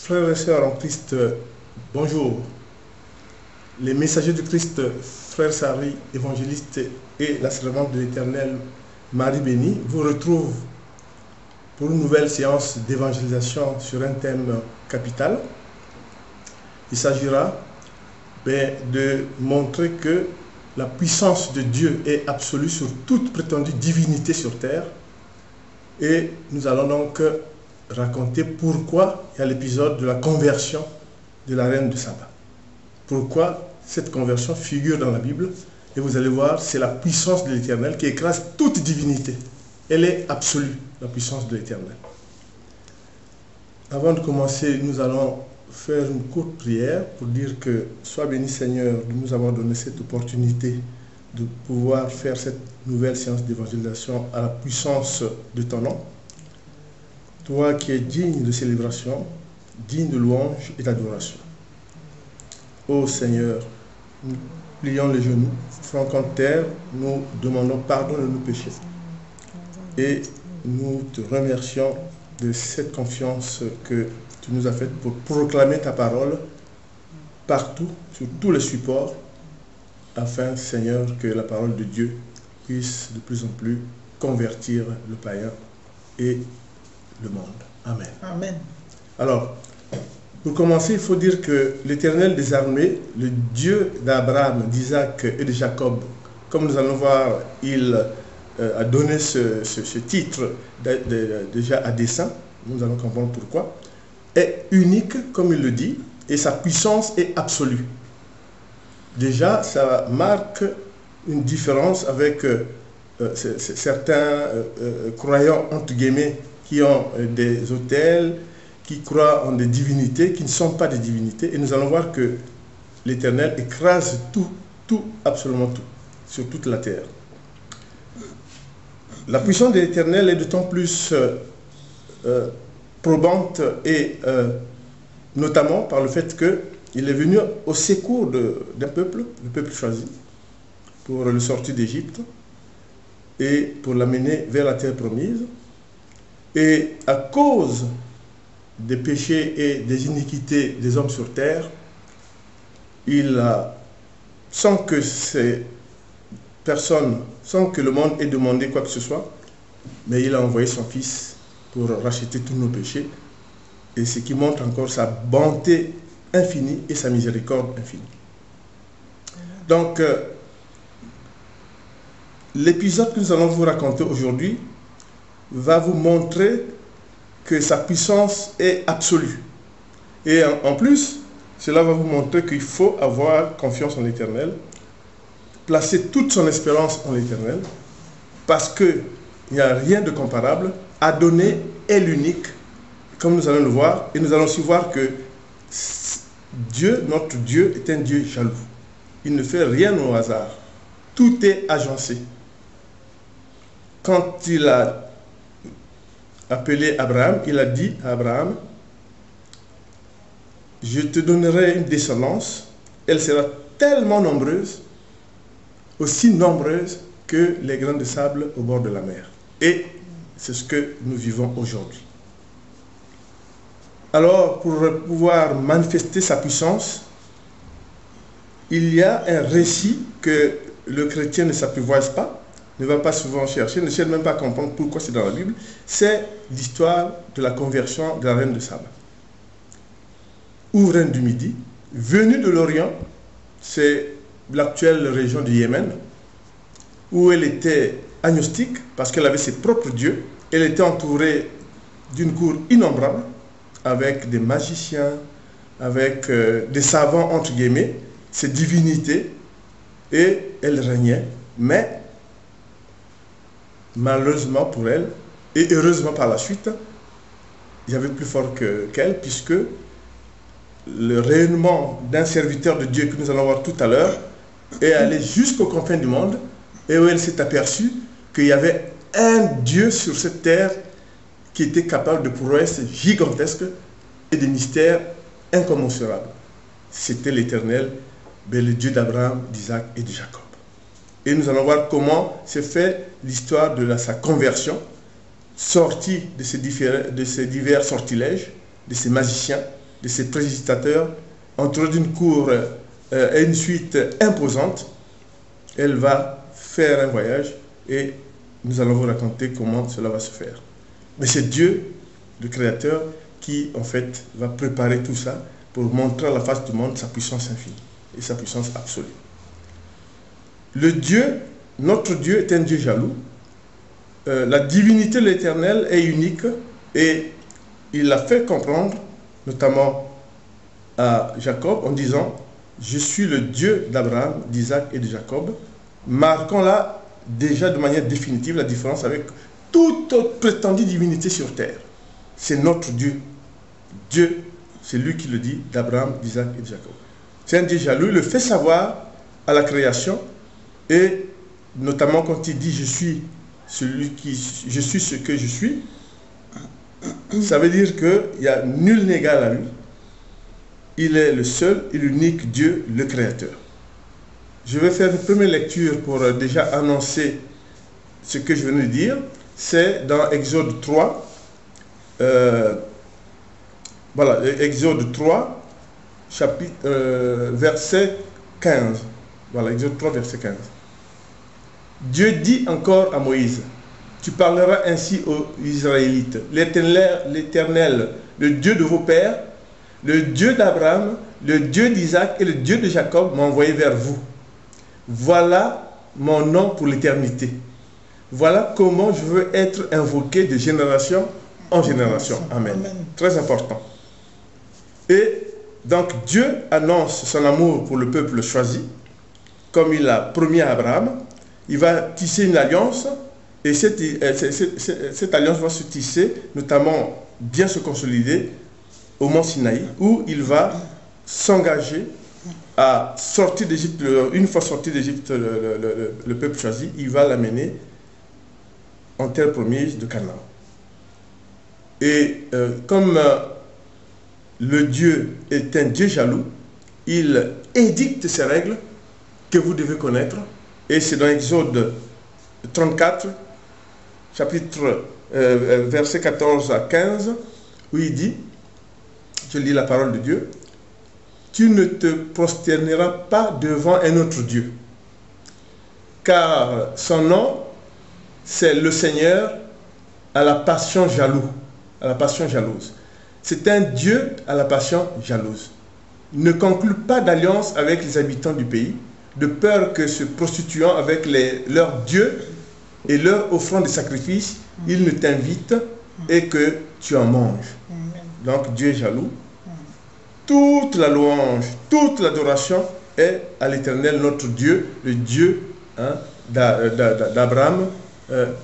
Frères et sœurs en Christ, bonjour. Les messagers du Christ, frère Sari, évangéliste et la servante de l'Éternel, Marie Bénie, vous retrouvent pour une nouvelle séance d'évangélisation sur un thème capital. Il s'agira de montrer que la puissance de Dieu est absolue sur toute prétendue divinité sur terre. Et nous allons donc raconter pourquoi il y a l'épisode de la conversion de la reine de Saba. Pourquoi cette conversion figure dans la Bible. Et vous allez voir, c'est la puissance de l'Éternel qui écrase toute divinité. Elle est absolue, la puissance de l'Éternel. Avant de commencer, nous allons faire une courte prière pour dire que sois béni Seigneur de nous avoir donné cette opportunité de pouvoir faire cette nouvelle séance d'évangélisation à la puissance de ton nom. Toi qui es digne de célébration, digne de louange et d'adoration. Ô Seigneur, nous plions les genoux, front en terre, nous demandons pardon de nos péchés. Et nous te remercions de cette confiance que tu nous as faite pour proclamer ta parole partout, sur tous les supports, afin, Seigneur, que la parole de Dieu puisse de plus en plus convertir le païen et le monde. Amen. Amen. Alors, pour commencer, il faut dire que l'Éternel des armées, le Dieu d'Abraham, d'Isaac et de Jacob, comme nous allons voir, il a donné ce titre déjà à dessein, nous allons comprendre pourquoi, est unique, comme il le dit, et sa puissance est absolue. Déjà, ça marque une différence avec certains croyants, entre guillemets, qui ont des autels, qui croient en des divinités, qui ne sont pas des divinités. Et nous allons voir que l'Éternel écrase tout, absolument tout, sur toute la terre. La puissance de l'Éternel est d'autant plus probante, et notamment par le fait qu'il est venu au secours d'un peuple, le peuple choisi, pour le sortir d'Égypte et pour l'amener vers la terre promise. Et à cause des péchés et des iniquités des hommes sur terre, il a, sans que ces personnes, sans que le monde ait demandé quoi que ce soit, mais il a envoyé son Fils pour racheter tous nos péchés, et ce qui montre encore sa bonté infinie et sa miséricorde infinie. Donc, l'épisode que nous allons vous raconter aujourd'hui va vous montrer que sa puissance est absolue. Et en plus, cela va vous montrer qu'il faut avoir confiance en l'Éternel, placer toute son espérance en l'Éternel, parce qu'il n'y a rien de comparable. Adonai est l'unique, comme nous allons le voir, et nous allons aussi voir que Dieu, notre Dieu, est un Dieu jaloux. Il ne fait rien au hasard. Tout est agencé. Quand il a appelé Abraham, il a dit à Abraham, je te donnerai une descendance, elle sera tellement nombreuse, aussi nombreuse que les grains de sable au bord de la mer. Et c'est ce que nous vivons aujourd'hui. Alors, pour pouvoir manifester sa puissance, il y a un récit que le chrétien ne s'apprivoise pas, ne va pas souvent chercher, ne cherche même pas à comprendre pourquoi c'est dans la Bible. C'est l'histoire de la conversion de la reine de Saba. Ou reine du Midi, venue de l'Orient, c'est l'actuelle région du Yémen, où elle était agnostique parce qu'elle avait ses propres dieux. Elle était entourée d'une cour innombrable, avec des magiciens, avec des savants, entre guillemets, ses divinités, et elle régnait. Mais malheureusement pour elle, et heureusement par la suite, il y avait plus fort qu'elle, puisque le rayonnement d'un serviteur de Dieu que nous allons voir tout à l'heure est allé jusqu'aux confins du monde, et où elle s'est aperçue qu'il y avait un Dieu sur cette terre qui était capable de prouesses gigantesques et de mystères incommensurables. C'était l'Éternel, le Dieu d'Abraham, d'Isaac et de Jacob. Et nous allons voir comment s'est fait l'histoire de sa conversion, sortie de ces divers sortilèges, de ces magiciens, de ses prédicateur, entourée d'une cour et une suite imposante. Elle va faire un voyage et nous allons vous raconter comment cela va se faire. Mais c'est Dieu, le Créateur, qui en fait va préparer tout ça pour montrer à la face du monde sa puissance infinie et sa puissance absolue. Le Dieu, notre Dieu est un Dieu jaloux. La divinité de l'Éternel est unique et il l'a fait comprendre, notamment à Jacob, en disant « Je suis le Dieu d'Abraham, d'Isaac et de Jacob », marquant là déjà de manière définitive la différence avec toute autre prétendue divinité sur terre. C'est notre Dieu. Dieu, c'est lui qui le dit, d'Abraham, d'Isaac et de Jacob. C'est un Dieu jaloux, il le fait savoir à la création, et notamment quand il dit « Je suis ce que je suis », ça veut dire qu'il n'y a nul n'égal à lui. Il est le seul et l'unique Dieu, le Créateur. Je vais faire une première lecture pour déjà annoncer ce que je viens de dire. C'est dans Exode 3. Voilà, Exode 3, verset 15. Voilà, Exode 3, verset 15. Dieu dit encore à Moïse, « Tu parleras ainsi aux Israélites. L'Éternel, le Dieu de vos pères, le Dieu d'Abraham, le Dieu d'Isaac et le Dieu de Jacob m'a envoyé vers vous. Voilà mon nom pour l'éternité. Voilà comment je veux être invoqué de génération en génération. » Amen. Amen. Très important. Et donc Dieu annonce son amour pour le peuple choisi, comme il l'a promis à Abraham. Il va tisser une alliance, et cette alliance va se tisser, notamment bien se consolider au mont Sinaï, où il va s'engager à sortir d'Égypte. Une fois sorti d'Égypte, le peuple choisi, il va l'amener en terre promise de Canaan. Et comme le Dieu est un Dieu jaloux, il édicte ces règles que vous devez connaître. Et c'est dans Exode 34, chapitre verset 14 à 15, où il dit, je lis la parole de Dieu, « Tu ne te prosterneras pas devant un autre Dieu, car son nom, c'est le Seigneur à la passion jalouse. » À la passion jalouse. C'est un Dieu à la passion jalouse. Il ne conclut pas d'alliance avec les habitants du pays, de peur que se prostituant avec leurs dieux et leur offrant des sacrifices, ils ne t'invitent et que tu en manges. Donc Dieu est jaloux. Toute la louange, toute l'adoration est à l'Éternel, notre Dieu, le Dieu d'Abraham,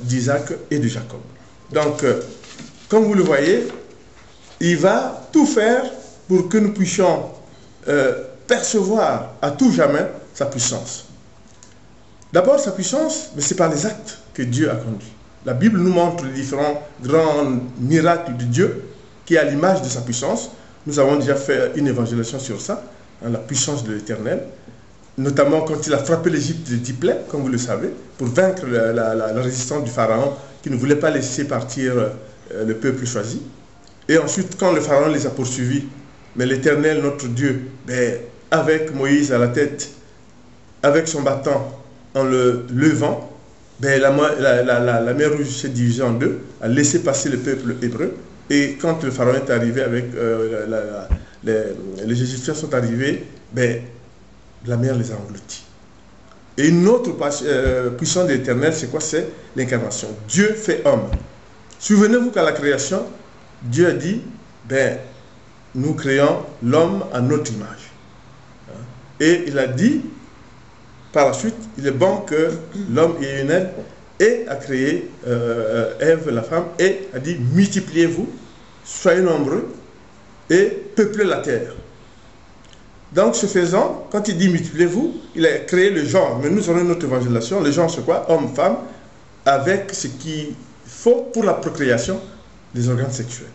d'Isaac et de Jacob. Donc, comme vous le voyez, il va tout faire pour que nous puissions percevoir à tout jamais sa puissance. D'abord, sa puissance, mais c'est par les actes que Dieu a conduit. La Bible nous montre les différents grands miracles de Dieu qui est à l'image de sa puissance. Nous avons déjà fait une évangélisation sur ça, la puissance de l'Éternel, notamment quand il a frappé l'Égypte de 10 plaies, comme vous le savez, pour vaincre la résistance du Pharaon qui ne voulait pas laisser partir le peuple choisi. Et ensuite, quand le Pharaon les a poursuivis, mais l'Éternel, notre Dieu, avec Moïse à la tête, avec son bâton, en le levant, la mer Rouge s'est divisée en deux, a laissé passer le peuple hébreu. Et quand le Pharaon est arrivé, avec les Égyptiens sont arrivés, la mer les a engloutis. Et une autre puissance de l'Éternel, c'est quoi? C'est l'incarnation. Dieu fait homme. Souvenez-vous qu'à la création, Dieu a dit, nous créons l'homme à notre image. Et il a dit, par la suite, il est bon que l'homme ait une aide, et a créé Ève, la femme, et a dit, multipliez-vous, soyez nombreux, et peuplez la terre. Donc, ce faisant, quand il dit multipliez-vous, il a créé le genre. Mais nous aurons notre évangélisation. Le genre, c'est quoi? Homme, femme, avec ce qu'il faut pour la procréation des organes sexuels.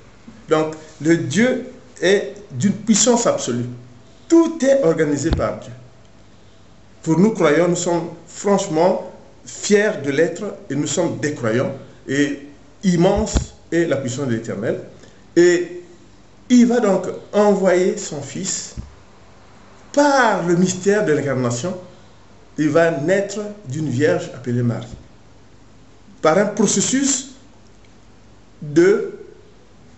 Donc, le Dieu est d'une puissance absolue. Tout est organisé par Dieu. Pour nous croyants, nous sommes franchement fiers de l'être et nous sommes des croyants. Et immense est la puissance de l'Éternel. Et il va donc envoyer son fils par le mystère de l'incarnation. Il va naître d'une vierge appelée Marie, par un processus de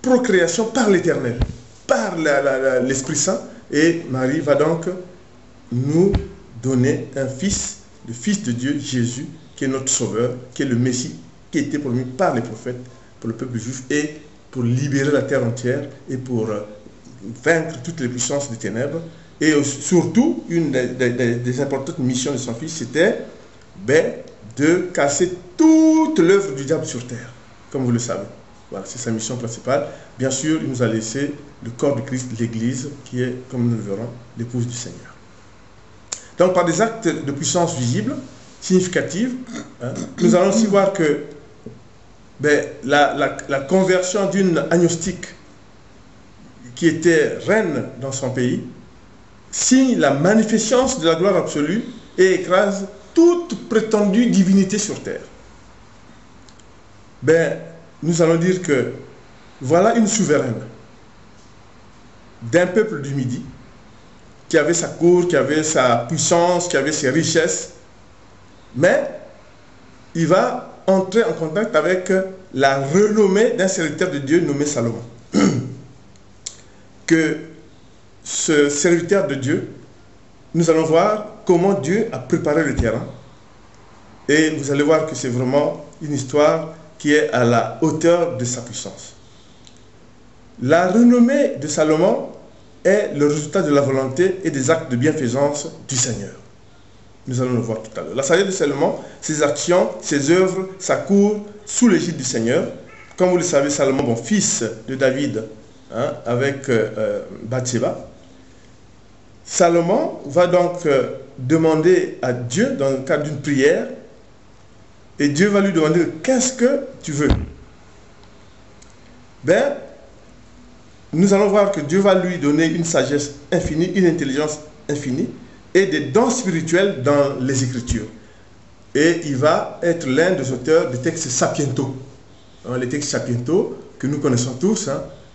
procréation par l'Éternel, par l'Esprit Saint. Et Marie va donc nous donner un fils, le Fils de Dieu, Jésus, qui est notre Sauveur, qui est le Messie, qui a été promis par les prophètes pour le peuple juif et pour libérer la terre entière et pour vaincre toutes les puissances des ténèbres. Et surtout, une des importantes missions de son fils, c'était de casser toute l'œuvre du diable sur terre, comme vous le savez. Voilà, c'est sa mission principale. Bien sûr, il nous a laissé le corps de Christ, l'Église, qui est, comme nous le verrons, l'épouse du Seigneur. Donc, par des actes de puissance visibles, significatifs, nous allons aussi voir que la conversion d'une agnostique qui était reine dans son pays signe la magnificence de la gloire absolue et écrase toute prétendue divinité sur terre. Nous allons dire que voilà une souveraine d'un peuple du Midi qui avait sa cour, qui avait sa puissance, qui avait ses richesses, mais il va entrer en contact avec la renommée d'un serviteur de Dieu nommé Salomon. Que ce serviteur de Dieu, nous allons voir comment Dieu a préparé le terrain. Et vous allez voir que c'est vraiment une histoire qui est à la hauteur de sa puissance. La renommée de Salomon est le résultat de la volonté et des actes de bienfaisance du Seigneur. Nous allons le voir tout à l'heure. La sagesse de Salomon, ses actions, ses œuvres, sa cour, sous l'égide du Seigneur. Comme vous le savez, Salomon, fils de David, avec Bathsheba. Salomon va donc demander à Dieu, dans le cadre d'une prière, et Dieu va lui demander « Qu'est-ce que tu veux ?» Nous allons voir que Dieu va lui donner une sagesse infinie, une intelligence infinie, et des dons spirituels dans les Écritures. Et il va être l'un des auteurs des textes sapientaux. Les textes sapientaux que nous connaissons tous,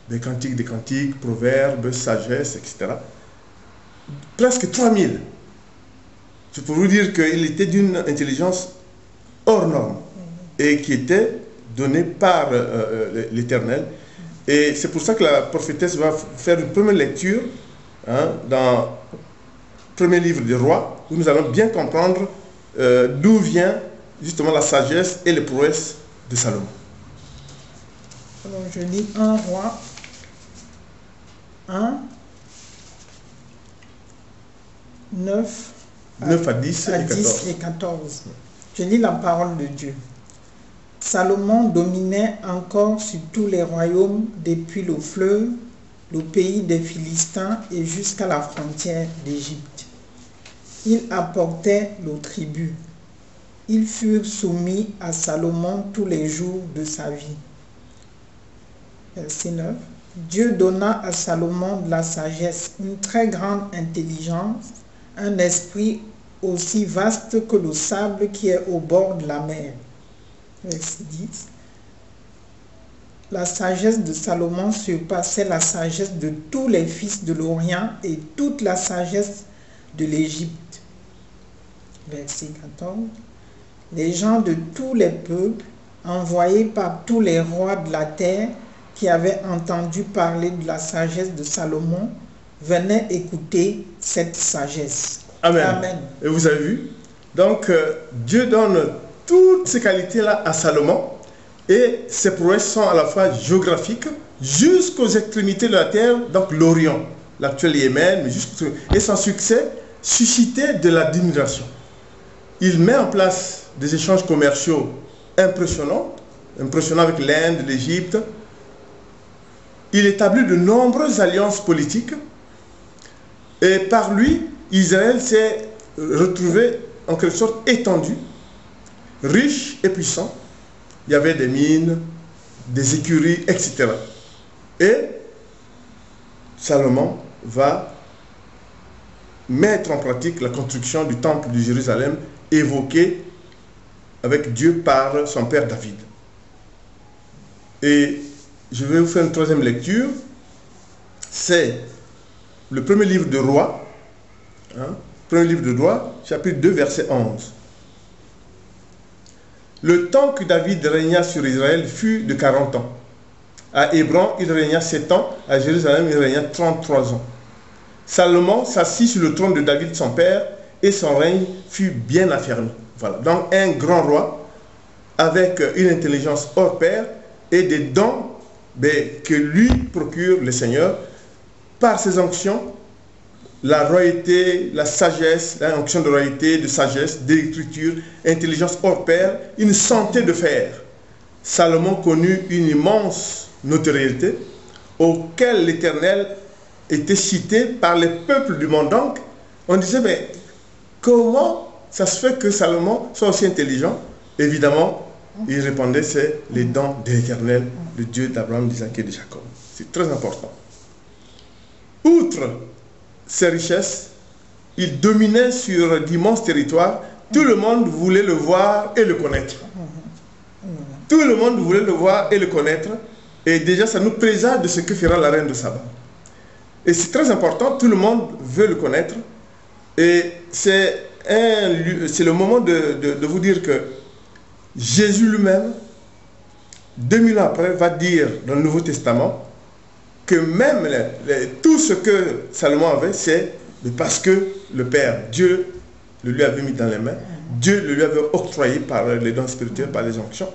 des cantiques des cantiques, proverbes, sagesse, etc. Presque 3000. Je peux vous dire qu'il était d'une intelligence hors norme et qui était donné par l'Éternel. Et c'est pour ça que la prophétesse va faire une première lecture dans le premier livre des rois, où nous allons bien comprendre d'où vient justement la sagesse et les prouesses de Salomon. Alors je lis 1 roi 1, 9 à 10 et 14. Je lis la parole de Dieu. Salomon dominait encore sur tous les royaumes depuis le fleuve, le pays des Philistins et jusqu'à la frontière d'Égypte. Il apportait le tribut. Ils furent soumis à Salomon tous les jours de sa vie. Verset 9. Dieu donna à Salomon de la sagesse, une très grande intelligence, un esprit aussi vaste que le sable qui est au bord de la mer. Verset 10. La sagesse de Salomon surpassait la sagesse de tous les fils de l'Orient et toute la sagesse de l'Égypte. Verset 14. Les gens de tous les peuples, envoyés par tous les rois de la terre qui avaient entendu parler de la sagesse de Salomon, venaient écouter cette sagesse. Amen. Amen. Et vous avez vu? Donc, Dieu donne toutes ces qualités-là à Salomon, et ses prouesses sont à la fois géographiques, jusqu'aux extrémités de la terre, donc l'Orient, l'actuel Yémen, mais et son succès suscitait de l'admiration. Il met en place des échanges commerciaux impressionnants avec l'Inde, l'Égypte. Il établit de nombreuses alliances politiques, et par lui, Israël s'est retrouvé en quelque sorte étendu, riche et puissant. Il y avait des mines, des écuries, etc. Et Salomon va mettre en pratique la construction du temple de Jérusalem évoqué avec Dieu par son père David. Et je vais vous faire une troisième lecture c'est le premier livre de Rois, premier livre de Rois, chapitre 2, verset 11. Le temps que David régna sur Israël fut de 40 ans. À Hébron, il régna 7 ans. À Jérusalem, il régna 33 ans. Salomon s'assit sur le trône de David, son père, et son règne fut bien affermi. Voilà. Donc, un grand roi avec une intelligence hors pair et des dons que lui procure le Seigneur par ses onctions, la royauté, la sagesse, l'onction de royauté, de sagesse, d'écriture, intelligence hors pair, une santé de fer. Salomon connut une immense notoriété auquel l'Éternel était cité par les peuples du monde. Donc, on disait, mais comment ça se fait que Salomon soit aussi intelligent? Évidemment, il répondait, c'est les dons de l'Éternel, le Dieu d'Abraham, d'Isaac et de Jacob. C'est très important. Outre ses richesses, il dominait sur d'immenses territoires. Tout le monde voulait le voir et le connaître. Tout le monde voulait le voir et le connaître. Et déjà, ça nous présage de ce que fera la reine de Saba. Et c'est très important, tout le monde veut le connaître. Et c'est le moment de vous dire que Jésus lui-même, 2000 ans après, va dire dans le Nouveau Testament que même tout ce que Salomon avait, c'est parce que le Père, Dieu, le lui avait mis dans les mains, Dieu le lui avait octroyé par les dons spirituels, par les onctions.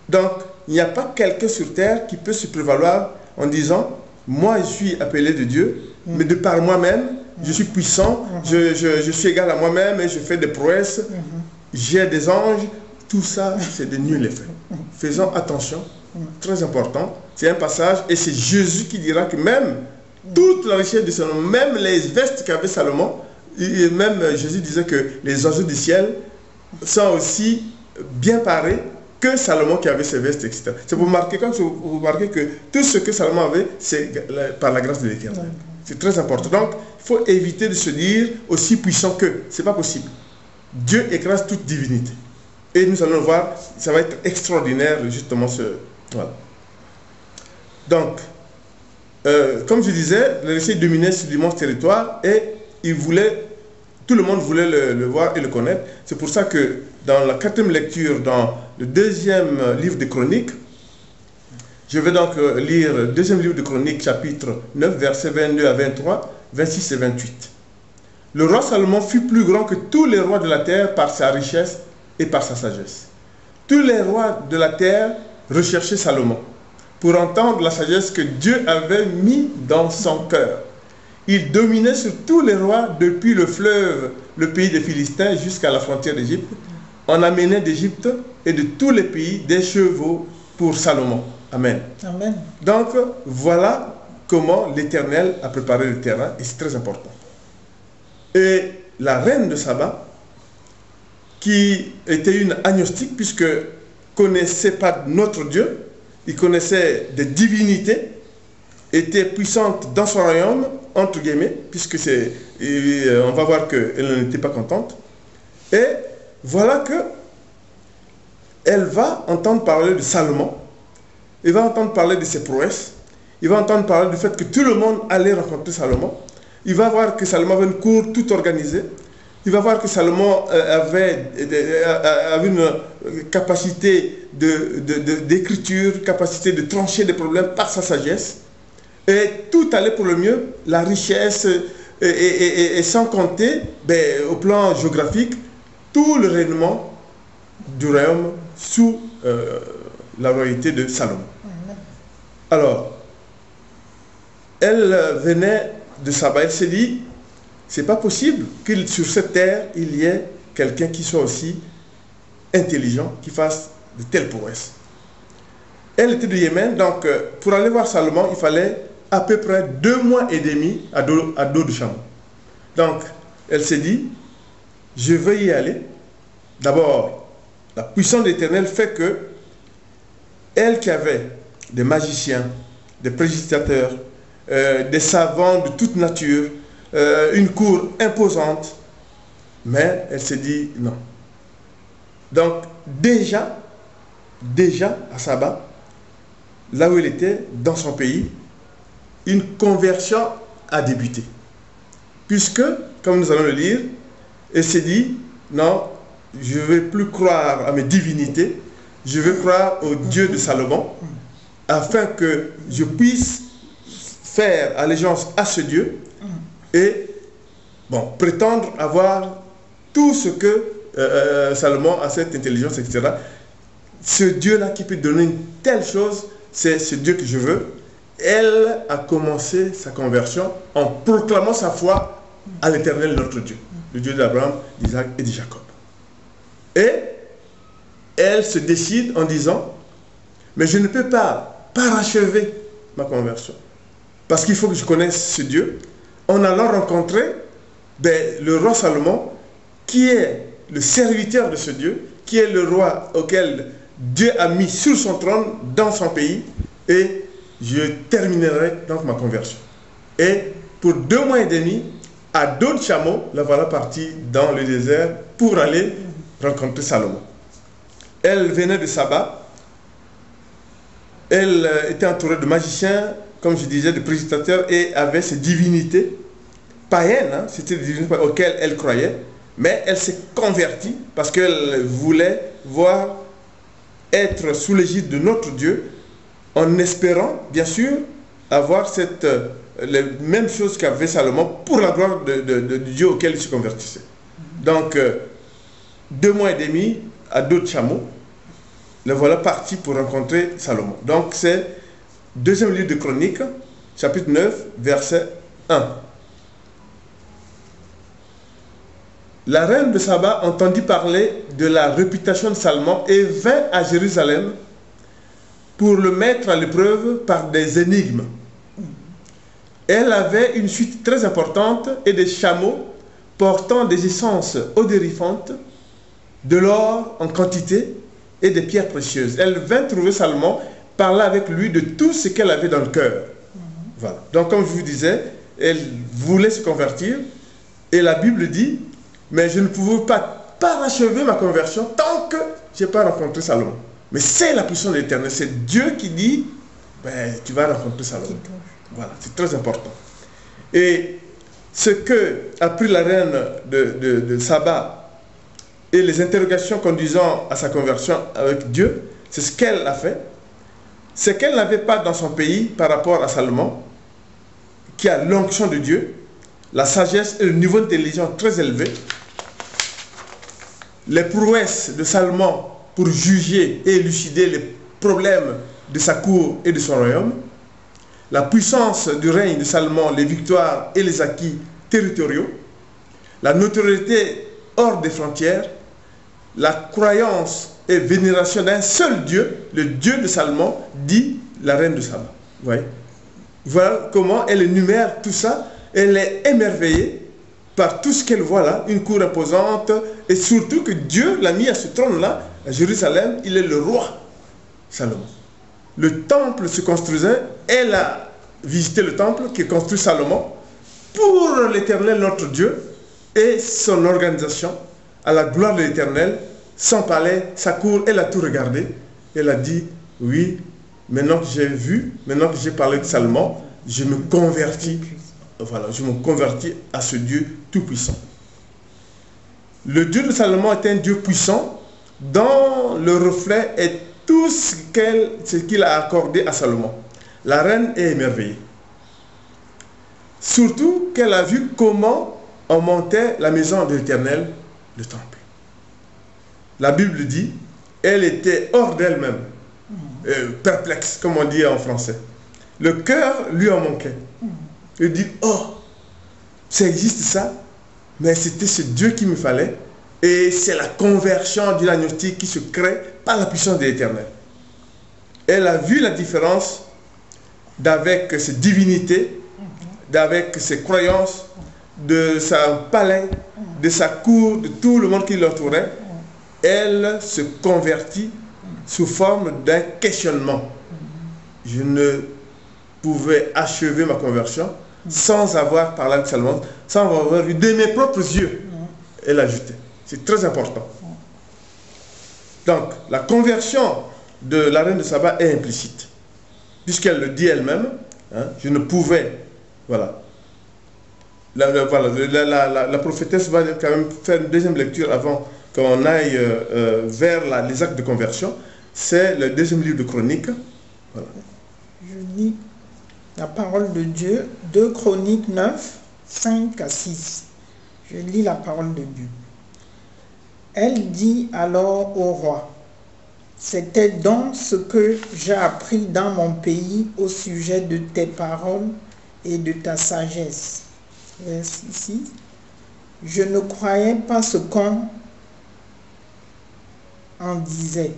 Donc, il n'y a pas quelqu'un sur terre qui peut se prévaloir en disant, moi je suis appelé de Dieu, mais de par moi-même, je suis puissant, je suis égal à moi-même et je fais des prouesses, j'ai des anges. Tout ça, c'est de nul effet. Faisons attention, très important. C'est un passage, et c'est Jésus qui dira que même toute la richesse de Salomon, même les vestes qu'avait Salomon, et même Jésus disait que les oiseaux du ciel sont aussi bien parés que Salomon qui avait ses vestes, etc. C'est pour marquer, quand vous remarquez que tout ce que Salomon avait, c'est par la grâce de l'Éternel. C'est très important. Donc, il faut éviter de se dire aussi puissant que. Ce n'est pas possible. Dieu écrase toute divinité. Et nous allons voir, ça va être extraordinaire, justement, voilà. Donc, comme je disais, le récit dominait sur l'immense territoire et tout le monde voulait le voir et le connaître. C'est pour ça que dans la 4e lecture, dans le 2e livre de Chroniques, je vais donc lire le 2e livre de Chroniques, chapitre 9, versets 22 à 23, 26 et 28. Le roi Salomon fut plus grand que tous les rois de la terre par sa richesse et par sa sagesse. Tous les rois de la terre recherchaient Salomon pour entendre la sagesse que Dieu avait mis dans son cœur. Il dominait sur tous les rois depuis le fleuve, le pays des Philistins, jusqu'à la frontière d'Égypte. On amenait d'Égypte et de tous les pays des chevaux pour Salomon. Amen. Amen. Donc, voilà comment l'Éternel a préparé le terrain, et c'est très important. Et la reine de Saba, qui était une agnostique, puisque ne connaissait pas notre Dieu, il connaissait des divinités, était puissante dans son royaume, entre guillemets, puisque on va voir qu'elle n'était pas contente. Et voilà que elle va entendre parler de Salomon, elle va entendre parler de ses prouesses, il va entendre parler du fait que tout le monde allait rencontrer Salomon, il va voir que Salomon avait une cour toute organisée, il va voir que Salomon avait une capacité d'écriture, capacité de trancher des problèmes par sa sagesse. Et tout allait pour le mieux, la richesse, et sans compter, au plan géographique, tout le rayonnement du royaume sous la royauté de Salomon. Alors, elle venait de Saba, elle s'est dit, c'est pas possible que sur cette terre, il y ait quelqu'un qui soit aussi intelligent, qui fasse de telles prouesses. Elle était du Yémen, donc pour aller voir Salomon, il fallait à peu près 2 mois et demi à dos de chameau. Donc, elle s'est dit, je vais y aller. D'abord, la puissance de l'Éternel fait que elle qui avait des magiciens, des prédicateur, des savants de toute nature, une cour imposante, mais elle s'est dit non. Donc déjà à Saba, là où elle était, dans son pays, une conversion a débuté. Puisque, comme nous allons le lire, elle s'est dit, non, je ne vais plus croire à mes divinités, je vais croire au Dieu de Salomon, afin que je puisse faire allégeance à ce Dieu et bon, prétendre avoir tout ce que Salomon a, cette intelligence, etc. Ce Dieu-là qui peut donner une telle chose, c'est ce Dieu que je veux. Elle a commencé sa conversion en proclamant sa foi à l'Éternel, notre Dieu, le Dieu d'Abraham, d'Isaac et de Jacob. Et elle se décide en disant, mais je ne peux pas parachever ma conversion, parce qu'il faut que je connaisse ce Dieu. En allant rencontrer le roi Salomon, qui est le serviteur de ce Dieu, qui est le roi auquel Dieu a mis sur son trône dans son pays, et je terminerai donc ma conversion. Et pour 2 mois et demi, à dos de chameau, la voilà partie dans le désert pour aller rencontrer Salomon. Elle venait de Saba. Elle était entourée de magiciens, comme je disais, de prédicateur, et avait ses divinités païennes, hein, c'était des divinités auxquelles elle croyait, mais elle s'est convertie parce qu'elle voulait voir être sous l'égide de notre Dieu, en espérant, bien sûr, avoir les mêmes choses qu'avait Salomon pour la gloire de Dieu auquel il se convertissait. Donc, 2 mois et demi à dos de chameau, le voilà parti pour rencontrer Salomon. Donc, c'est 2e livre de Chroniques, chapitre 9, verset 1. La reine de Saba entendit parler de la réputation de Salomon et vint à Jérusalem pour le mettre à l'épreuve par des énigmes. Elle avait une suite très importante et des chameaux portant des essences odorifantes, de l'or en quantité et des pierres précieuses. Elle vint trouver Salomon, parla avec lui de tout ce qu'elle avait dans le cœur. Voilà. Donc, comme je vous disais, elle voulait se convertir et la Bible dit, mais je ne pouvais pas parachever ma conversion tant que je n'ai pas rencontré Salomon. Mais c'est la puissance de l'Éternel, c'est Dieu qui dit, tu vas rencontrer Salomon. Voilà, c'est très important. Et ce que a pris la reine de Saba et les interrogations conduisant à sa conversion avec Dieu, c'est ce qu'elle a fait. C'est qu'elle n'avait pas dans son pays, par rapport à Salomon, qui a l'onction de Dieu, la sagesse et le niveau d'intelligence très élevé, les prouesses de Salomon pour juger et élucider les problèmes de sa cour et de son royaume, la puissance du règne de Salomon, les victoires et les acquis territoriaux, la notoriété hors des frontières, la croyance et vénération d'un seul Dieu, le Dieu de Salomon, dit la reine de Saba. Voilà comment elle énumère tout ça. Elle est émerveillée par tout ce qu'elle voit là, une cour imposante, et surtout que Dieu l'a mis à ce trône-là, à Jérusalem, il est le roi Salomon. Le temple se construisait, elle a visité le temple qui est construit Salomon pour l'Éternel notre Dieu et son organisation, à la gloire de l'Éternel, son palais, sa cour, elle a tout regardé. Elle a dit, oui, maintenant que j'ai vu, maintenant que j'ai parlé de Salomon, je me convertis. Voilà, je me convertis à ce Dieu tout-puissant. Le Dieu de Salomon est un Dieu puissant dont le reflet est tout ce qu'il a accordé à Salomon. La reine est émerveillée. Surtout qu'elle a vu comment on montait la maison de l'Éternel, le temple. La Bible dit, elle était hors d'elle-même, perplexe, comme on dit en français. Le cœur lui en manquait. Il dit, oh, ça existe ça, mais c'était ce Dieu qu'il me fallait, et c'est la conversion du agnostique qui se crée par la puissance de l'Éternel. Elle a vu la différence d'avec ses divinités, d'avec ses croyances, de sa palais, de sa cour, de tout le monde qui l'entourait. Elle se convertit sous forme d'un questionnement. Je ne pouvais achever ma conversion sans avoir parlé avec Salomon, sans avoir vu de mes propres yeux. Elle ajoutait. C'est très important. Donc, la conversion de la reine de Saba est implicite, puisqu'elle le dit elle-même, Hein, je ne pouvais, voilà. La prophétesse va quand même faire une deuxième lecture avant qu'on aille vers les actes de conversion. C'est le deuxième livre de Chroniques. Voilà. Je lis la parole de Dieu, 2 Chroniques 9, 5 à 6. Je lis la parole de Dieu. Elle dit alors au roi, c'était donc ce que j'ai appris dans mon pays au sujet de tes paroles et de ta sagesse. Verset 6. Je ne croyais pas ce qu'on en disait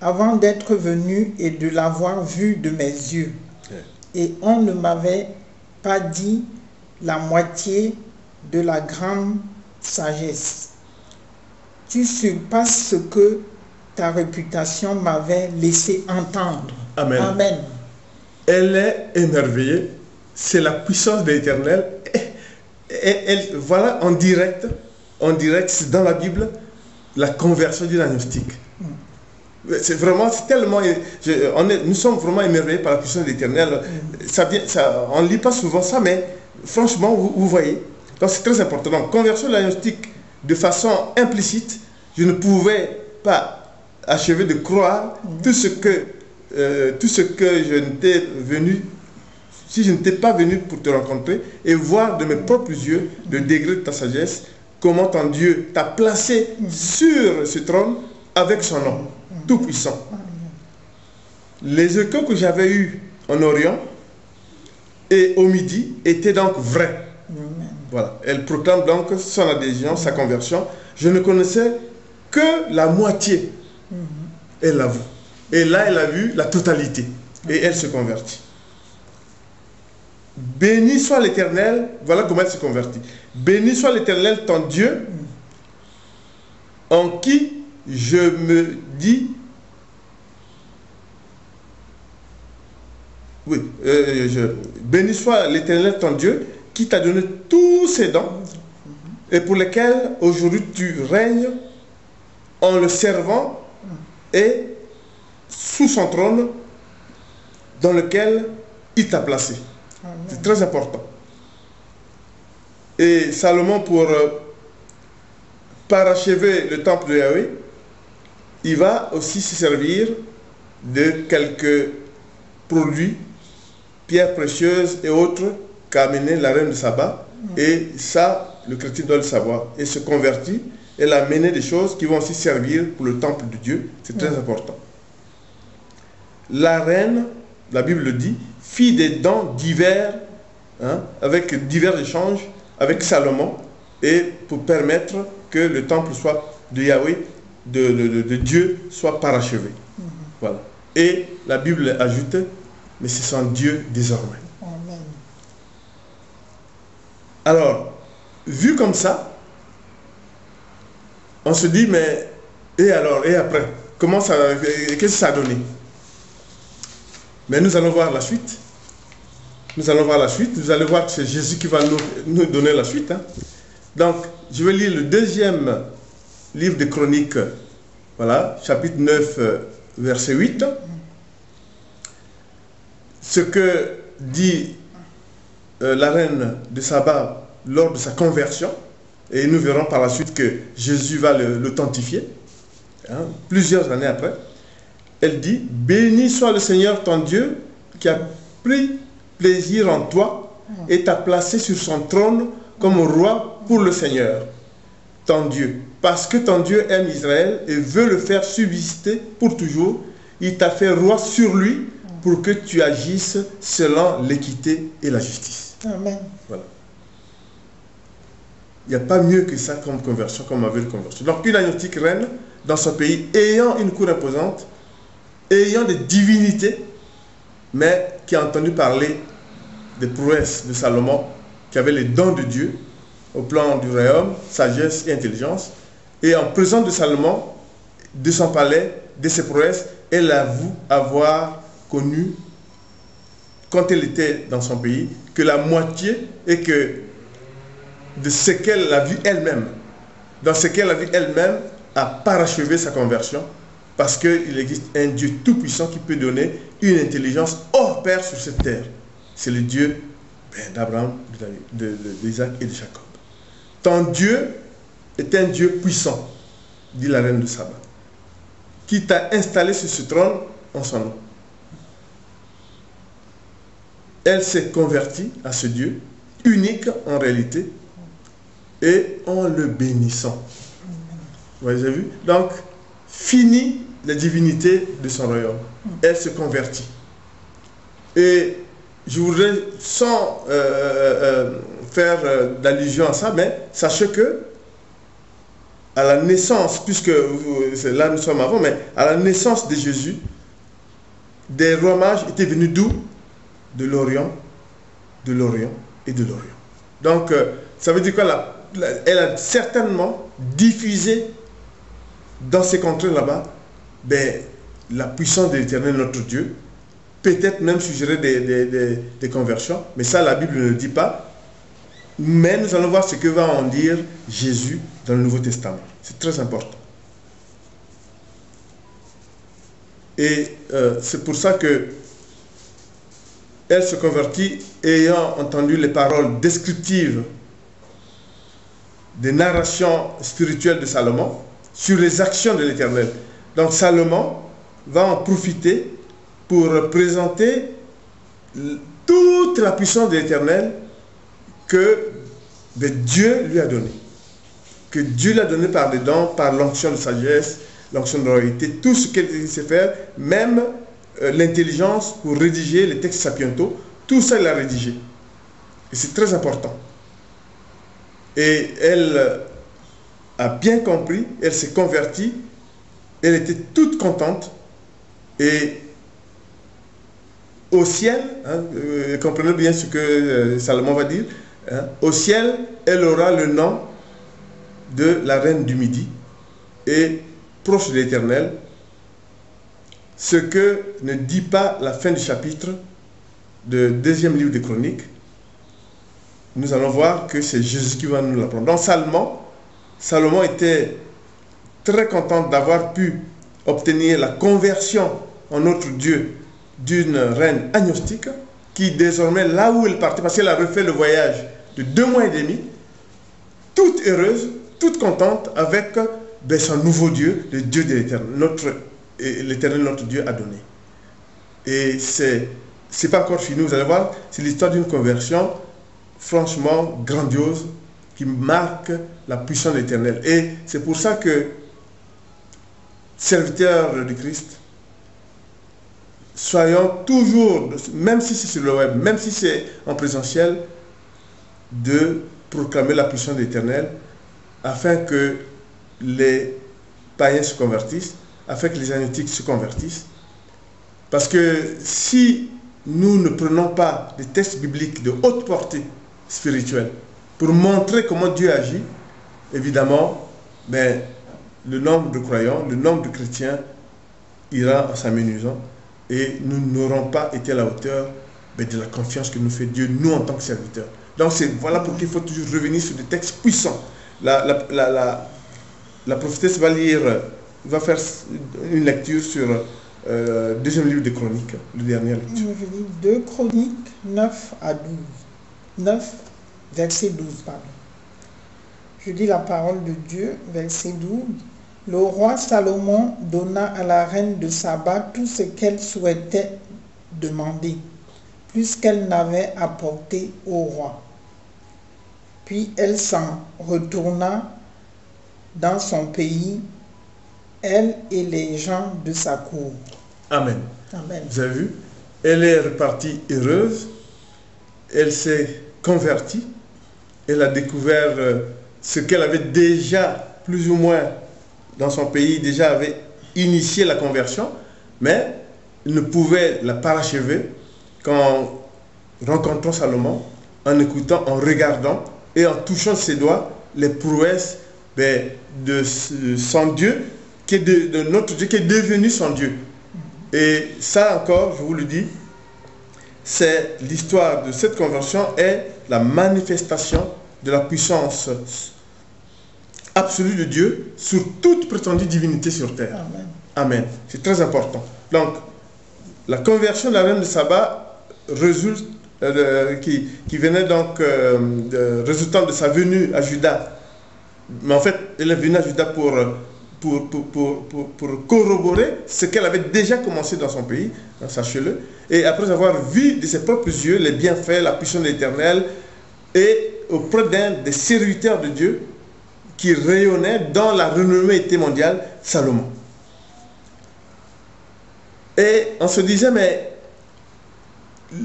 avant d'être venu et de l'avoir vu de mes yeux. Et on ne m'avait pas dit la moitié de la grande sagesse. Tu surpasses ce que ta réputation m'avait laissé entendre. Amen. Amen. Elle est émerveillée. C'est la puissance de l'Éternel. Voilà en direct, c'est dans la Bible, la conversion d'une agnostique. C'est vraiment, c'est tellement, nous sommes vraiment émerveillés par la puissance de l'Éternel. On ne lit pas souvent ça, mais franchement, vous voyez. Donc c'est très important. Donc, conversion de l'agnostique de façon implicite, je ne pouvais pas achever de croire tout ce que je n'étais venu, si je n'étais pas venu pour te rencontrer et voir de mes propres yeux le degré de ta sagesse, comment ton Dieu t'a placé sur ce trône avec son nom tout puissant. Les échos que j'avais eus en Orient et au Midi étaient donc vrais. Voilà. Elle proclame donc son adhésion, sa conversion. Je ne connaissais que la moitié. Elle l'avoue. Et là, elle a vu la totalité. Et elle se convertit. Béni soit l'Éternel. Voilà comment elle se convertit. Béni soit l'Éternel, ton Dieu, en qui je me dis, béni soit l'Éternel, ton Dieu, qui t'a donné tous ses dons et pour lesquels aujourd'hui tu règnes en le servant et sous son trône dans lequel il t'a placé. C'est très important. Et Salomon, pour parachever le temple de Yahweh, il va aussi se servir de quelques produits, pierres précieuses et autres qu'a amené la reine de Saba. Et ça, le chrétien doit le savoir. Et se convertit, elle a amené des choses qui vont aussi servir pour le temple de Dieu. C'est très important. La reine, la Bible le dit, fit des dons divers, avec divers échanges avec Salomon, et pour permettre que le temple soit de Yahweh, de Dieu, soit parachevé. Voilà. Et la Bible ajoute, mais c'est son Dieu désormais. Amen. Alors, vu comme ça, on se dit, mais et alors, et après, comment ça, qu'est-ce que ça a donné? Mais nous allons voir la suite. Nous allons voir la suite. Vous allez voir que c'est Jésus qui va nous donner la suite. Donc, je vais lire le deuxième livre de Chroniques, voilà, chapitre 9, verset 8. Ce que dit la reine de Saba lors de sa conversion, et nous verrons par la suite que Jésus va l'authentifier, plusieurs années après. Elle dit, béni soit le Seigneur ton Dieu qui a pris plaisir en toi et t'a placé sur son trône comme roi pour le Seigneur, ton Dieu. Parce que ton Dieu aime Israël et veut le faire subsister pour toujours, il t'a fait roi sur lui pour que tu agisses selon l'équité et la justice. Amen. Voilà. Il n'y a pas mieux que ça comme conversion, comme avait le conversion. Donc une agnostique reine dans son pays, ayant une cour imposante, ayant des divinités, mais qui a entendu parler des prouesses de Salomon, qui avait les dons de Dieu au plan du royaume, sagesse et intelligence. Et en présence de Salomon, de son palais, de ses prouesses, elle avoue avoir connu, quand elle était dans son pays, que la moitié et que de ce qu'elle a vu elle-même, dans ce qu'elle a vu elle-même, a parachevé sa conversion, parce qu'il existe un Dieu tout-puissant qui peut donner une intelligence hors pair sur cette terre. c'est le Dieu d'Abraham, d'Isaac et de Jacob. Ton Dieu est un Dieu puissant, dit la reine de Saba, qui t'a installé sur ce trône en son nom. Elle s'est convertie à ce Dieu, unique en réalité, et en le bénissant. Vous avez vu? Donc, fini la divinité de son royaume. Elle se convertit. Et je voudrais, sans faire d'allusion à ça, mais sachez que à la naissance, puisque là nous sommes avant, mais à la naissance de Jésus, des rois mages étaient venus d'où? De l'Orient et de l'Orient. Donc, ça veut dire qu'elle a certainement diffusé dans ces contrées là-bas la puissance de l'Éternel, notre Dieu, peut-être même suggérer des conversions, mais ça la Bible ne le dit pas. Mais nous allons voir ce que va en dire Jésus dans le Nouveau Testament. C'est très important. Et c'est pour ça que elle se convertit ayant entendu les paroles descriptives des narrations spirituelles de Salomon sur les actions de l'Éternel. Donc Salomon va en profiter pour présenter toute la puissance de l'Éternel que Dieu lui a donnée. Que Dieu lui a donné par les dons, par l'onction de sagesse, l'onction de royauté, tout ce qu'il sait faire, même l'intelligence pour rédiger les textes sapientaux, tout ça il a rédigé. Et c'est très important. Et elle a bien compris, elle s'est convertie, elle était toute contente, et au ciel, comprenez bien ce que Salomon va dire, au ciel, elle aura le nom de la reine du Midi, et proche de l'Éternel, ce que ne dit pas la fin du chapitre du deuxième livre des Chroniques. Nous allons voir que c'est Jésus qui va nous l'apprendre. Donc Salomon était très content d'avoir pu obtenir la conversion en notre Dieu d'une reine agnostique qui désormais, là où elle partait, parce qu'elle a refait le voyage de 2 mois et demi, toute heureuse, toute contente avec son nouveau Dieu, le Dieu de l'Éternel. L'Éternel, notre Dieu, a donné. Et c'est pas encore fini, vous allez voir, c'est l'histoire d'une conversion franchement grandiose qui marque la puissance de l'Éternel. Et c'est pour ça que, serviteurs du Christ, soyons toujours, même si c'est sur le web, même si c'est en présentiel, de proclamer la puissance de l'Éternel afin que les païens se convertissent, afin que les agnostiques se convertissent. Parce que si nous ne prenons pas des textes bibliques de haute portée spirituelle pour montrer comment Dieu agit, évidemment, le nombre de croyants, le nombre de chrétiens ira en s'amenuisant et nous n'aurons pas été à la hauteur de la confiance que nous fait Dieu, nous en tant que serviteurs. Donc voilà pourquoi il faut toujours revenir sur des textes puissants. La prophétesse va lire, va faire une lecture sur deuxième livre des Chroniques, la dernière lecture. Je lis 2 Chroniques 9 à 12. 9, verset 12, pardon. Je dis la parole de Dieu, verset 12. Le roi Salomon donna à la reine de Saba tout ce qu'elle souhaitait demander, plus qu'elle n'avait apporté au roi. Puis elle s'en retourna dans son pays, elle et les gens de sa cour. Amen. Amen. Vous avez vu? Elle est repartie heureuse, elle s'est convertie, elle a découvert ce qu'elle avait déjà, plus ou moins, dans son pays, déjà avait initié la conversion, mais elle ne pouvait la parachever qu'en rencontrant Salomon, en écoutant, en regardant et en touchant ses doigts les prouesses de son Dieu, de notre Dieu, qui est devenu son Dieu. Et ça encore, je vous le dis, c'est l'histoire de cette conversion est la manifestation de la puissance absolue de Dieu sur toute prétendue divinité sur terre. Amen. Amen. C'est très important. Donc, la conversion de la reine de Saba résulte qui venait donc résultant de sa venue à Juda. Mais en fait, elle est venue à Juda pour corroborer ce qu'elle avait déjà commencé dans son pays, hein, sachez-le. Et après avoir vu de ses propres yeux les bienfaits, la puissance de l'Éternel, et auprès d'un des serviteurs de Dieu qui rayonnait dans la renommée mondiale, Salomon. Et on se disait, mais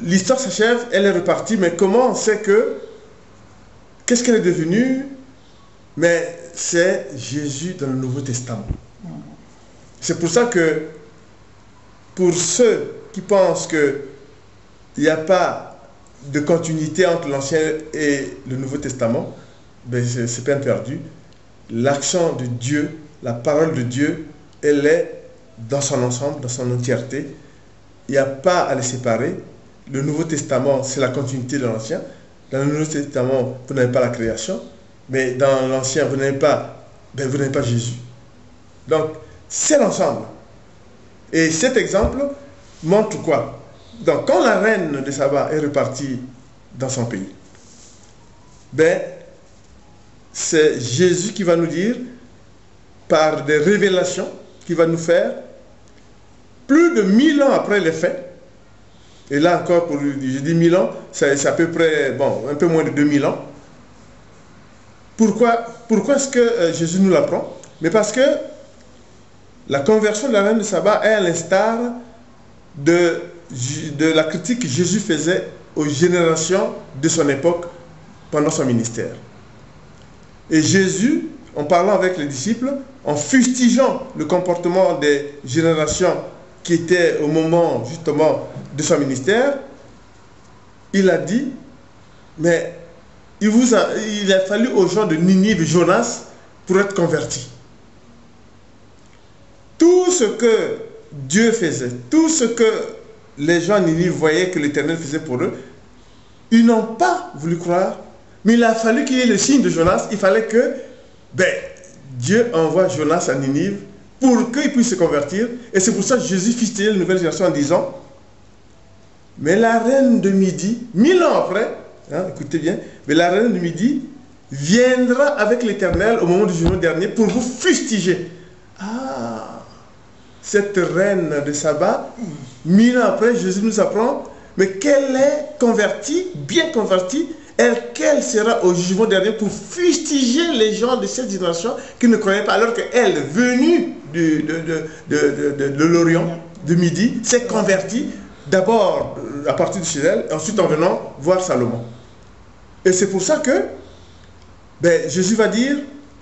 l'histoire s'achève, elle est repartie, mais comment on sait que, qu'est-ce qu'elle est devenue? Mais c'est Jésus dans le Nouveau Testament. C'est pour ça que, pour ceux qui pensent qu'il n'y a pas de continuité entre l'Ancien et le Nouveau Testament, ben c'est peine perdue. L'action de Dieu, la parole de Dieu, elle est dans son ensemble, dans son entièreté. Il n'y a pas à les séparer. Le Nouveau Testament, c'est la continuité de l'Ancien. Dans le Nouveau Testament, vous n'avez pas la création, mais dans l'Ancien, vous n'avez pas Jésus. Donc, c'est l'ensemble. Et cet exemple montre quoi? Donc, quand la reine de Saba est repartie dans son pays, ben, c'est Jésus qui va nous dire, par des révélations, qui va nous faire, plus de 1000 ans après les faits, et là encore, je dis 1000 ans, c'est à peu près, bon, un peu moins de 2000 ans. Pourquoi est-ce que Jésus nous l'apprend? Mais parce que la conversion de la reine de Saba est à l'instar de la critique que Jésus faisait aux générations de son époque pendant son ministère. Et Jésus, en parlant avec les disciples, en fustigeant le comportement des générations qui étaient au moment justement de son ministère, il a dit, mais il a fallu aux gens de Ninive et Jonas pour être convertis. Tout ce que Dieu faisait, tout ce que les gens de Ninive voyaient que l'Éternel faisait pour eux, ils n'ont pas voulu croire, mais il a fallu qu'il y ait le signe de Jonas. Il fallait que Dieu envoie Jonas à Ninive pour qu'il puisse se convertir. Et c'est pour ça que Jésus fustigeait la nouvelle génération en disant, mais la reine de Midi, 1000 ans après, hein, écoutez bien, mais la reine de Midi viendra avec l'Éternel au moment du jugement dernier pour vous fustiger. Ah, cette reine de Saba, 1000 ans après, Jésus nous apprend, mais qu'elle est convertie, bien convertie, quelle sera au jugement dernier pour fustiger les gens de cette génération qui ne croyaient pas, alors qu'elle, venue de l'Orient, de Midi, s'est convertie, d'abord à partir de chez elle, ensuite en venant voir Salomon. Et c'est pour ça que Jésus va dire,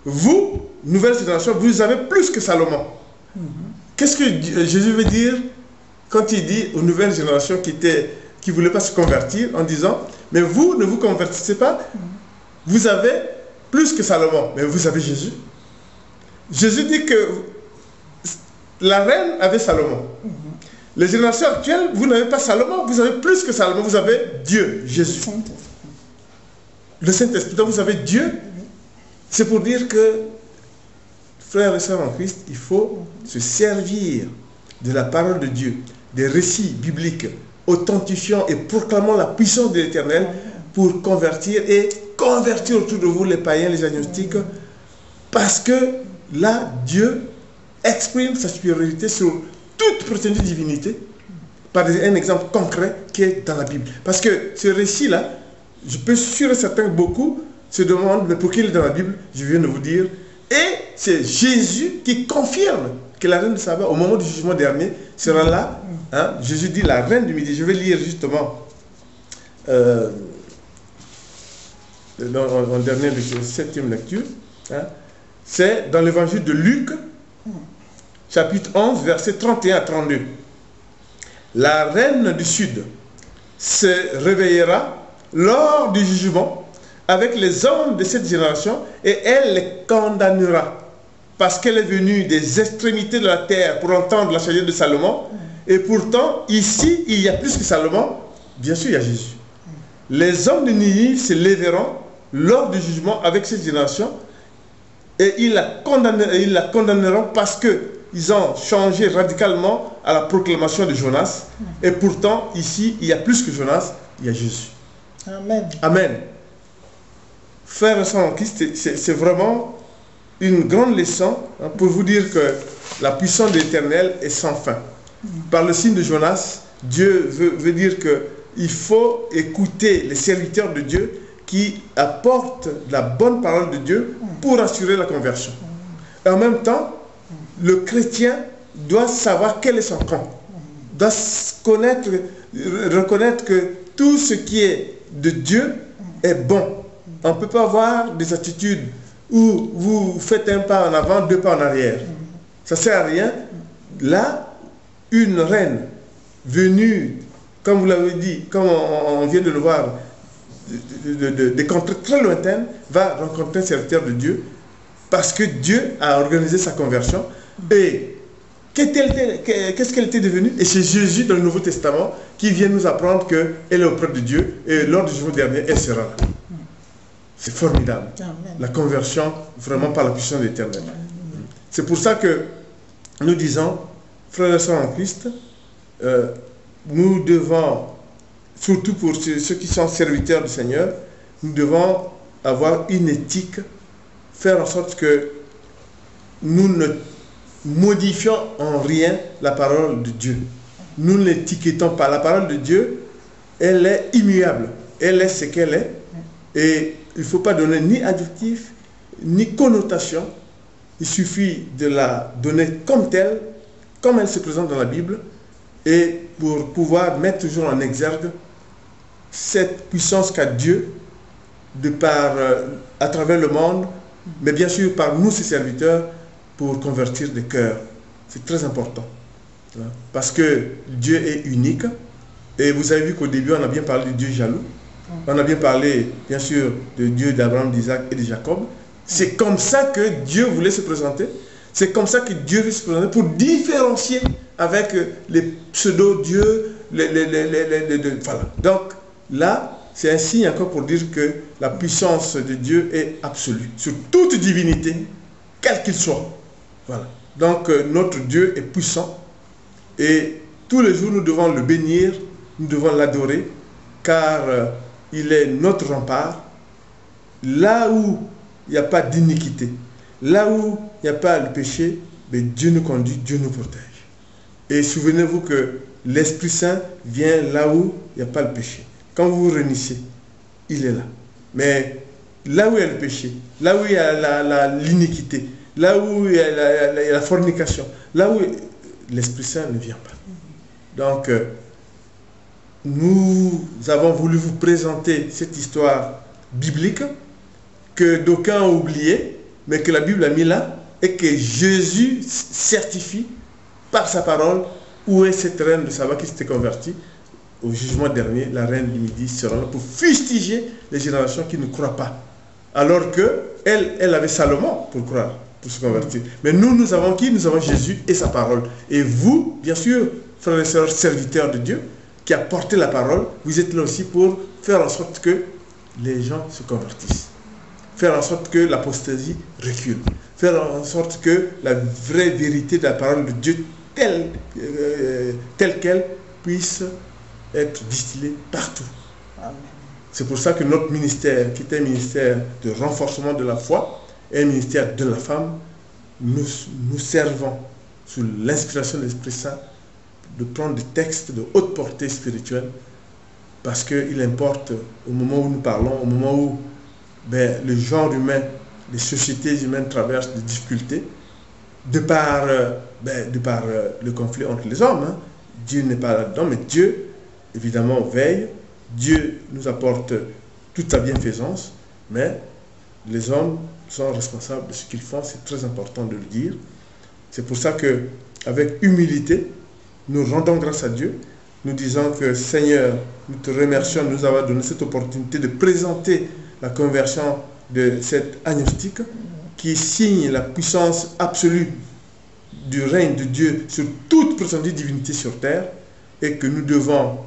vous, nouvelle génération, vous avez plus que Salomon. Qu'est-ce que Jésus veut dire quand il dit aux nouvelles générations qui ne voulaient pas se convertir, en disant, mais vous ne vous convertissez pas, vous avez plus que Salomon, mais vous avez Jésus. Jésus dit que la reine avait Salomon. Les générations actuelles, vous n'avez pas Salomon, vous avez plus que Salomon, vous avez Dieu, Jésus. Le Saint-Esprit, donc vous avez Dieu. C'est pour dire que, frères et sœurs en Christ, il faut se servir de la parole de Dieu, des récits bibliques, authentifiant et proclamant la puissance de l'Éternel pour convertir et convertir autour de vous les païens, les agnostiques, parce que là, Dieu exprime sa supériorité sur toute prétendue divinité par un exemple concret qui est dans la Bible. Parce que ce récit-là, je peux sûr et certain que beaucoup se demandent, mais pour qui il est dans la Bible? Je viens de vous dire. Et c'est Jésus qui confirme que la reine de Saba, au moment du jugement dernier, sera là. Hein? Jésus dit la reine du Midi. Je vais lire justement en dernière lecture, 7e lecture. Hein? C'est dans l'évangile de Luc, chapitre 11, versets 31 à 32. La reine du Sud se réveillera lors du jugement avec les hommes de cette génération et elle les condamnera parce qu'elle est venue des extrémités de la terre pour entendre la sagesse de Salomon. Et pourtant, ici, il y a plus que Salomon. Bien sûr, il y a Jésus. Les hommes de Ninive se lèveront lors du jugement avec cette génération et ils la condamneront parce qu'ils ont changé radicalement à la proclamation de Jonas. Et pourtant, ici, il y a plus que Jonas. il y a Jésus. Amen. Amen. Frères et sœurs en Christ, c'est vraiment une grande leçon pour vous dire que la puissance de l'Éternel est sans fin. Par le signe de Jonas, Dieu veut dire qu'il faut écouter les serviteurs de Dieu qui apportent la bonne parole de Dieu pour assurer la conversion. Et en même temps, le chrétien doit savoir quel est son camp, doit reconnaître que tout ce qui est de Dieu est bon. On ne peut pas avoir des attitudes où vous faites un pas en avant, deux pas en arrière. Ça ne sert à rien. Là, une reine venue, comme vous l'avez dit, comme on vient de le voir, des contrées très lointaines, va rencontrer un serviteur de Dieu parce que Dieu a organisé sa conversion. Et qu'est-ce qu'elle était devenue? Et c'est Jésus dans le Nouveau Testament qui vient nous apprendre qu'elle est auprès de Dieu et lors du jour dernier, elle sera là. C'est formidable. Amen. La conversion, vraiment par la puissance de l'Éternel. C'est pour ça que nous disons, frères et sœurs en Christ, nous devons, surtout pour ceux qui sont serviteurs du Seigneur, nous devons avoir une éthique, faire en sorte que nous ne modifions en rien la parole de Dieu. Nous ne l'étiquetons pas. La parole de Dieu, elle est immuable. Elle est ce qu'elle est. Et il ne faut pas donner ni adjectif, ni connotation. Il suffit de la donner comme telle, comme elle se présente dans la Bible, et pour pouvoir mettre toujours en exergue cette puissance qu'a Dieu à travers le monde, mais bien sûr par nous, ses serviteurs, pour convertir des cœurs. C'est très important. Parce que Dieu est unique. Et vous avez vu qu'au début, on a bien parlé de Dieu jaloux. On a bien parlé, bien sûr, de Dieu d'Abraham, d'Isaac et de Jacob. C'est comme ça que Dieu voulait se présenter. C'est comme ça que Dieu veut se présenter pour différencier avec les pseudo-dieux. Voilà. Donc là, c'est un signe encore pour dire que la puissance de Dieu est absolue sur toute divinité, quel qu'il soit. Voilà. Donc notre Dieu est puissant et tous les jours nous devons le bénir, nous devons l'adorer car il est notre rempart. Là où il n'y a pas d'iniquité, là où il n'y a pas le péché, mais Dieu nous conduit, Dieu nous protège. Et souvenez-vous que l'Esprit Saint vient là où il n'y a pas le péché. Quand vous vous réunissez, il est là. Mais là où il y a le péché, là où il y a l'iniquité, là où il y a la fornication, là où l'Esprit Saint ne vient pas. Donc, nous avons voulu vous présenter cette histoire biblique que d'aucuns ont oubliée, mais que la Bible a mis là, et que Jésus certifie par sa parole où est cette reine de Saba qui s'était convertie. Au jugement dernier, la reine du Midi sera là pour fustiger les générations qui ne croient pas. Alors qu'elle avait Salomon pour croire, pour se convertir. Mais nous avons qui? Nous avons Jésus et sa parole. Et vous, bien sûr, frères et sœurs, serviteurs de Dieu, qui a porté la parole, vous êtes là aussi pour faire en sorte que les gens se convertissent. Faire en sorte que l'apostasie recule. Faire en sorte que la vraie vérité de la parole de Dieu, telle qu'elle, puisse être distillée partout. Amen. C'est pour ça que notre ministère, qui est un ministère de renforcement de la foi, est un ministère de la femme, nous servons sous l'inspiration de l'Esprit Saint de prendre des textes de haute portée spirituelle parce qu'il importe au moment où nous parlons, au moment où le genre humain, les sociétés humaines traversent des difficultés de par le conflit entre les hommes. Hein. Dieu n'est pas là-dedans, mais Dieu, évidemment, veille. Dieu nous apporte toute sa bienfaisance, mais les hommes sont responsables de ce qu'ils font. C'est très important de le dire. C'est pour ça qu'avec humilité, nous rendons grâce à Dieu. Nous disons que Seigneur, nous te remercions de nous avoir donné cette opportunité de présenter la conversion de cet agnostique qui signe la puissance absolue du règne de Dieu sur toute prétendue divinité sur terre et que nous devons,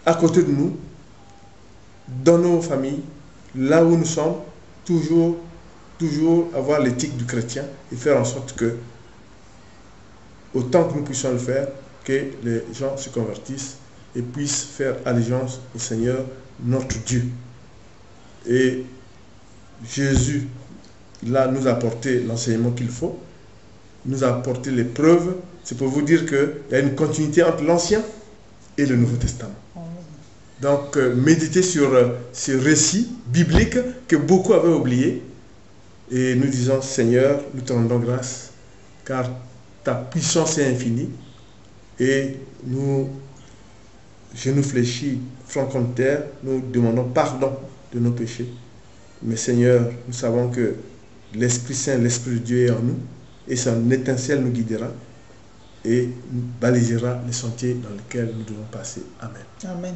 à côté de nous, dans nos familles, là où nous sommes, toujours avoir l'éthique du chrétien et faire en sorte que, autant que nous puissions le faire, que les gens se convertissent et puisse faire allégeance au Seigneur notre Dieu. Et Jésus, là, nous a apporté l'enseignement qu'il faut, nous a apporté les preuves. C'est pour vous dire qu'il y a une continuité entre l'Ancien et le Nouveau Testament. Donc, méditez sur ce récit biblique que beaucoup avaient oublié. Et nous disons, Seigneur, nous te rendons grâce, car ta puissance est infinie. Et nous, genoux fléchis, front contre terre, nous demandons pardon de nos péchés. Mais Seigneur, nous savons que l'Esprit Saint, l'Esprit de Dieu est en nous, et son étincelle nous guidera et nous balisera les sentiers dans lesquels nous devons passer. Amen. Amen.